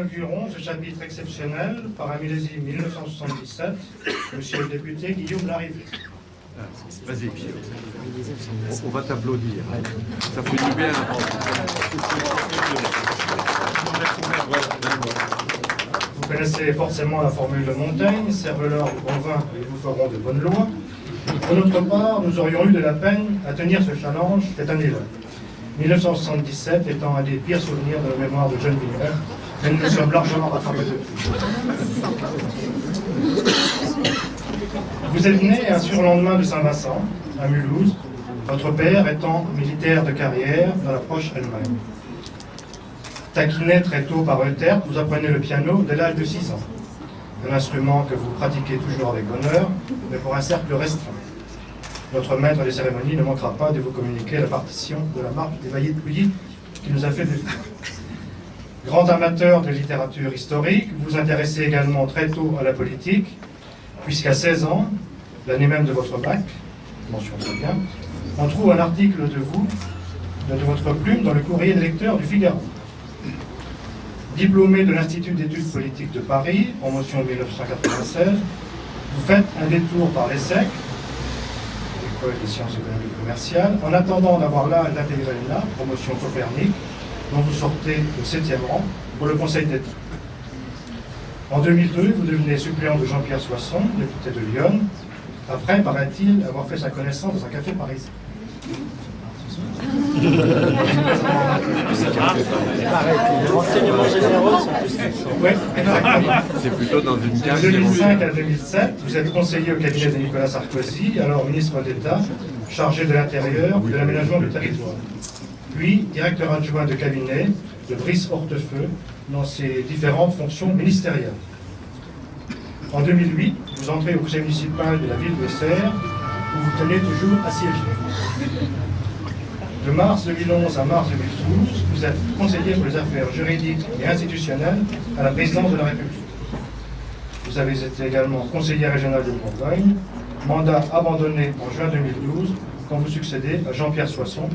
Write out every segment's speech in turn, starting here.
conclurons ce chapitre exceptionnel par un millésime 1977, monsieur le député Guillaume Larrivé. Vas-y, on va t'applaudir. Ça fait du bien. Vous connaissez forcément la formule de Montaigne, servez-leur de bon vin et ils vous feront de bonnes lois. Pour notre part, nous aurions eu de la peine à tenir ce challenge cette année-là. 1977 étant un des pires souvenirs de la mémoire de John Wiener, mais nous nous sommes largement rattrapés depuis. Vous êtes né un surlendemain de Saint-Vincent, à Mulhouse, votre père étant militaire de carrière dans la proche Allemagne. Taquiné très tôt par Euterpe, vous apprenez le piano dès l'âge de 6 ans. Un instrument que vous pratiquez toujours avec bonheur, mais pour un cercle restreint. Notre maître des cérémonies ne manquera pas de vous communiquer la partition de la marche des Vaillés de Pouilly qui nous a fait défaut. Grand amateur de littérature historique, vous vous intéressez également très tôt à la politique, puisqu'à 16 ans, l'année même de votre bac, mention très bien, on trouve un article de vous, de votre plume, dans le courrier des lecteurs du Figaro. Diplômé de l'Institut d'études politiques de Paris, promotion 1996, vous faites un détour par l'ESSEC, l'École des sciences économiques et commerciales, en attendant d'avoir l'âge d'intégrer l'ENA, promotion Copernic, dont vous sortez au 7e rang pour le Conseil d'État. En 2002, vous devenez suppléant de Jean-Pierre Soisson, député de Lyon, après, paraît-il, avoir fait sa connaissance dans un café parisien. Oui, exactement. C'est plutôt dans une case. De 2005 à 2007, vous êtes conseiller au cabinet de Nicolas Sarkozy, alors ministre d'État, chargé de l'Intérieur et de l'aménagement du territoire. Puis, directeur adjoint de cabinet de Brice Hortefeux dans ses différentes fonctions ministérielles. En 2008, vous entrez au conseil municipal de la ville de Serres, où vous tenez toujours à siéger. De mars 2011 à mars 2012, vous êtes conseiller pour les affaires juridiques et institutionnelles à la présidence de la République. Vous avez été également conseiller régional de Bourgogne, mandat abandonné en juin 2012 quand vous succédez à Jean-Pierre Soisson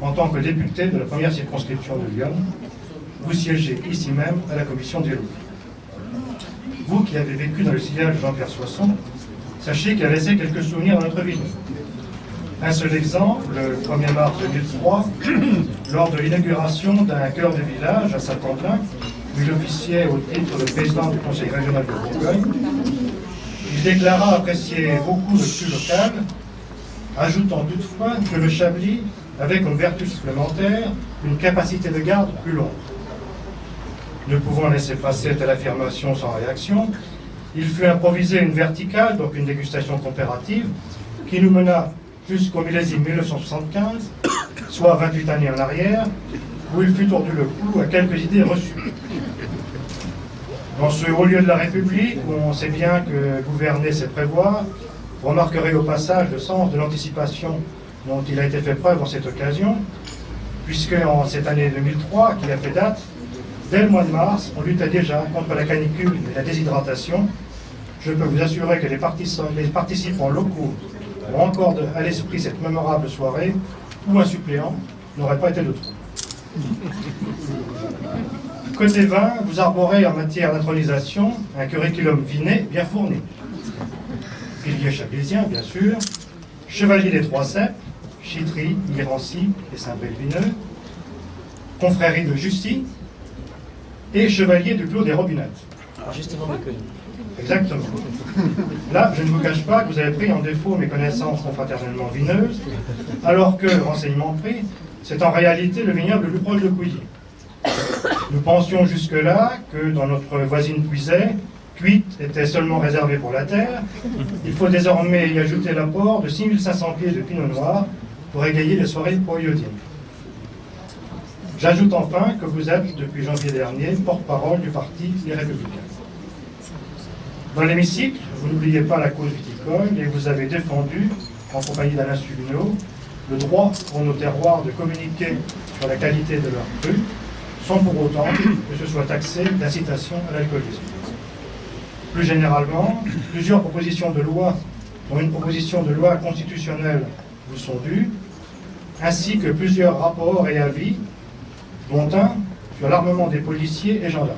en tant que député de la première circonscription de Lyon. Vous siégez ici même à la commission des lois. Vous qui avez vécu dans le sillage de Jean-Pierre Soisson, sachez qu'il a laissé quelques souvenirs dans notre vie. Un seul exemple, le 1er mars 2003, lors de l'inauguration d'un chœur de village à Saint-Quentin, où il officiait au titre de président du conseil régional de Bourgogne, il déclara apprécier beaucoup le cru local, ajoutant toutefois que le Chablis avait comme vertu supplémentaire une capacité de garde plus longue. Ne pouvant laisser passer telle affirmation sans réaction, il fut improvisé une verticale, donc une dégustation comparative, qui nous mena jusqu'au millésime 1975, soit 28 années en arrière, où il fut tordu le cou à quelques idées reçues. Dans ce haut lieu de la République, où on sait bien que gouverner c'est prévoir, vous remarquerez au passage le sens de l'anticipation dont il a été fait preuve en cette occasion, puisque en cette année 2003, qui a fait date, dès le mois de mars, on luttait déjà contre la canicule et la déshydratation. Je peux vous assurer que les participants locaux ont encore à l'esprit cette mémorable soirée où un suppléant n'aurait pas été de trop. Côté vin, vous arborez en matière d'intronisation un curriculum viné bien fourni. Pilier chablisien, bien sûr, chevalier des Trois Ceps, Chitry, Irancy et Saint-Belvineux, confrérie de Justy et chevalier du Clos des Robinettes. Alors justement méconnu. Exactement. Là, je ne vous cache pas que vous avez pris en défaut mes connaissances confraternellement vineuses, alors que, renseignement pris, c'est en réalité le vignoble le plus proche de Pouilly. Nous pensions jusque-là que dans notre voisine Puisaye, cuite était seulement réservée pour la terre. Il faut désormais y ajouter l'apport de 6500 pieds de pinot noir pour égayer les soirées pro-iodines. J'ajoute enfin que vous êtes, depuis janvier dernier, porte-parole du Parti Les Républicains. Dans l'hémicycle, vous n'oubliez pas la cause viticole et vous avez défendu, en compagnie d'Alain Suguenot, le droit pour nos terroirs de communiquer sur la qualité de leurs crus, sans pour autant que ce soit taxé d'incitation à l'alcoolisme. Plus généralement, plusieurs propositions de loi, dont une proposition de loi constitutionnelle, vous sont dues, ainsi que plusieurs rapports et avis, dont un sur l'armement des policiers et gendarmes.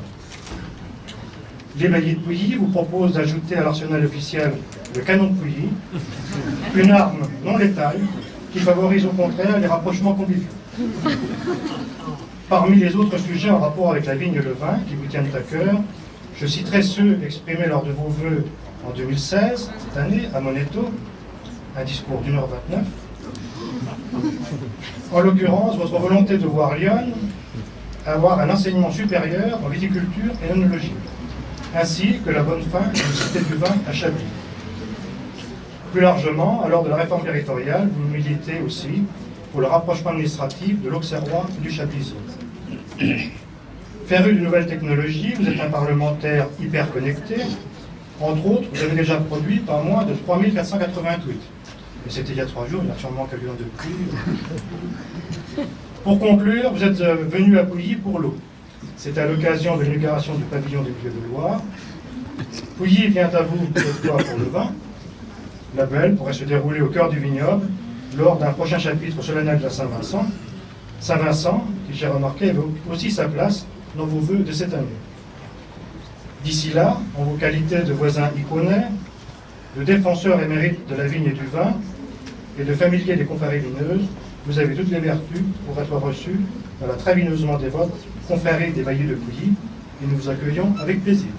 Les baillis de Pouilly vous proposent d'ajouter à l'arsenal officiel le canon de Pouilly, une arme non létale qui favorise au contraire les rapprochements conviviaux. Parmi les autres sujets en rapport avec la vigne et le vin qui vous tiennent à cœur, je citerai ceux exprimés lors de vos vœux en 2016, cette année, à Moneto, un discours d'1h29. En l'occurrence, votre volonté de voir Lyon avoir un enseignement supérieur en viticulture et œnologie, ainsi que la bonne fin d'une cité du vin à Chablis. Plus largement, à l'heure de la réforme territoriale, vous militez aussi pour le rapprochement administratif de l'Auxerrois et du Chablisien. Féru de nouvelles technologies, vous êtes un parlementaire hyper connecté. Entre autres, vous avez déjà produit pas moins de 3480 tweets. Et c'était il y a 3 jours, il y a sûrement quelqu'un de plus. Pour conclure, vous êtes venu à Pouilly pour l'eau. C'est à l'occasion de l'inauguration du pavillon des Vieux de Loire. Pouilly vient à vous cette fois pour le vin. La belle pourrait se dérouler au cœur du vignoble lors d'un prochain chapitre solennel de la Saint-Vincent. Saint-Vincent, qui j'ai remarqué, avait aussi sa place dans vos vœux de cette année. D'ici là, en vos qualités de voisins iconais, de défenseurs émérites de la vigne et du vin, et de familiers des confréries vineuses, vous avez toutes les vertus pour être reçus dans la très vineusement dévote confrérie des baillis de Pouilly, et nous vous accueillons avec plaisir.